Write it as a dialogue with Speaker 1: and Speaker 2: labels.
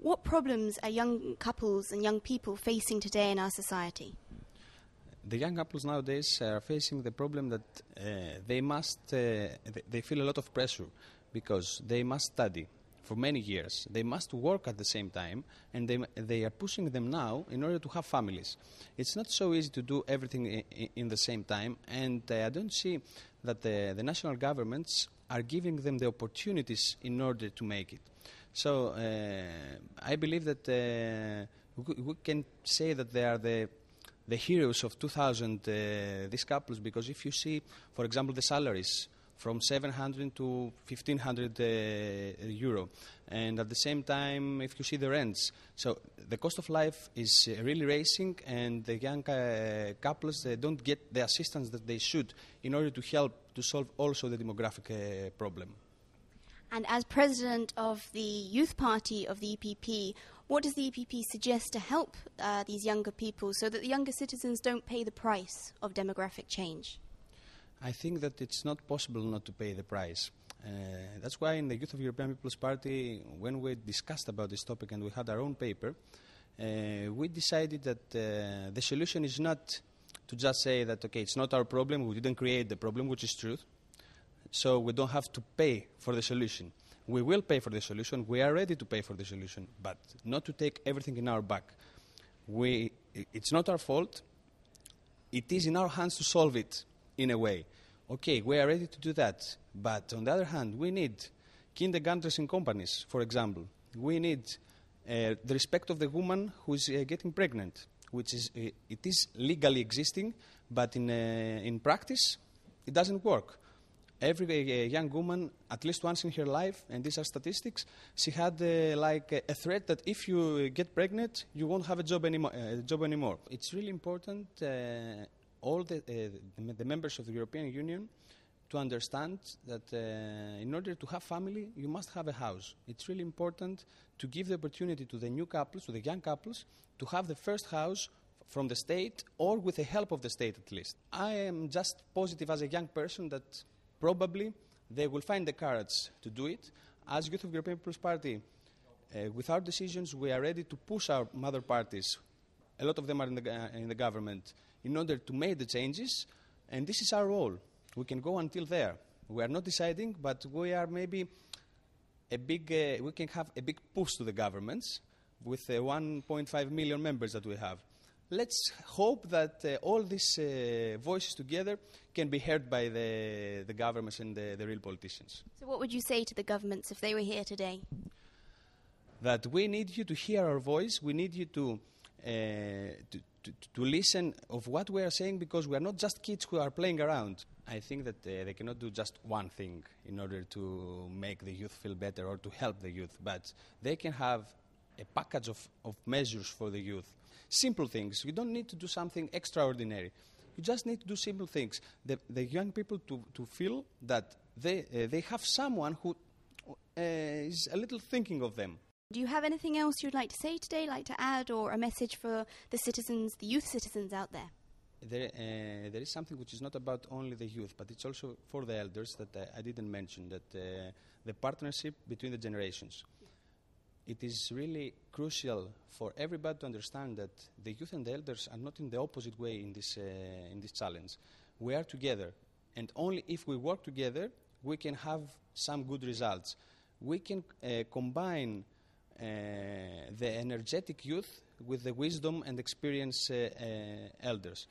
Speaker 1: What problems are young couples and young people facing today in our society?
Speaker 2: The young couples nowadays are facing the problem that they feel a lot of pressure because they must study for many years. They must work at the same time, and they are pushing them now in order to have families. It's not so easy to do everything in the same time, and I don't see that the national governments are giving them the opportunities in order to make it. So I believe that we can say that they are the heroes of 2000, these couples, because if you see, for example, the salaries from 700 to 1,500 euro, and at the same time, if you see the rents, so the cost of life is really rising, and the young couples don't get the assistance that they should in order to help to solve also the demographic problem.
Speaker 1: And as president of the youth party of the EPP, what does the EPP suggest to help these younger people so that the younger citizens don't pay the price of demographic change?
Speaker 2: I think that it's not possible not to pay the price. That's why in the Youth of European People's Party, when we discussed about this topic and we had our own paper, we decided that the solution is not to just say that, okay, it's not our problem, we didn't create the problem, which is truth, so we don't have to pay for the solution. We will pay for the solution, we are ready to pay for the solution, but not to take everything in our back. It's not our fault, it is in our hands to solve it in a way. Okay, we are ready to do that, but on the other hand, we need kindergartners in companies, for example. We need the respect of the woman who is getting pregnant, which is it is legally existing, but in practice, it doesn't work. Every young woman, at least once in her life, and these are statistics, she had a threat that if you get pregnant, you won't have a job anymore. It's really important, all the members of the European Union, to understand that in order to have family, you must have a house. It's really important to give the opportunity to the new couples, to the young couples, to have the first house from the state or with the help of the state at least. I am just positive as a young person that probably they will find the courage to do it. As Youth of the European People's Party, with our decisions, we are ready to push our mother parties. A lot of them are in the government in order to make the changes, and this is our role. We can go until there. We are not deciding, but we are maybe we can have a big push to the governments with 1.5 million members that we have. Let's hope that all these voices together can be heard by the governments and the real politicians.
Speaker 1: So what would you say to the governments if they were here today?
Speaker 2: That we need you to hear our voice, we need you to listen of what we are saying, because we are not just kids who are playing around. I think that they cannot do just one thing in order to make the youth feel better or to help the youth, but they can have a package of measures for the youth. Simple things. You don't need to do something extraordinary. You just need to do simple things. The young people to feel that they have someone who is a little thinking of them.
Speaker 1: Do you have anything else you'd like to say today, like to add, or a message for the citizens, the youth citizens out there?
Speaker 2: There is something which is not about only the youth, but it's also for the elders that I didn't mention, that the partnership between the generations. It is really crucial for everybody to understand that the youth and the elders are not in the opposite way in this challenge. We are together, and only if we work together, we can have some good results. We can combine the energetic youth with the wisdom and experienced elders.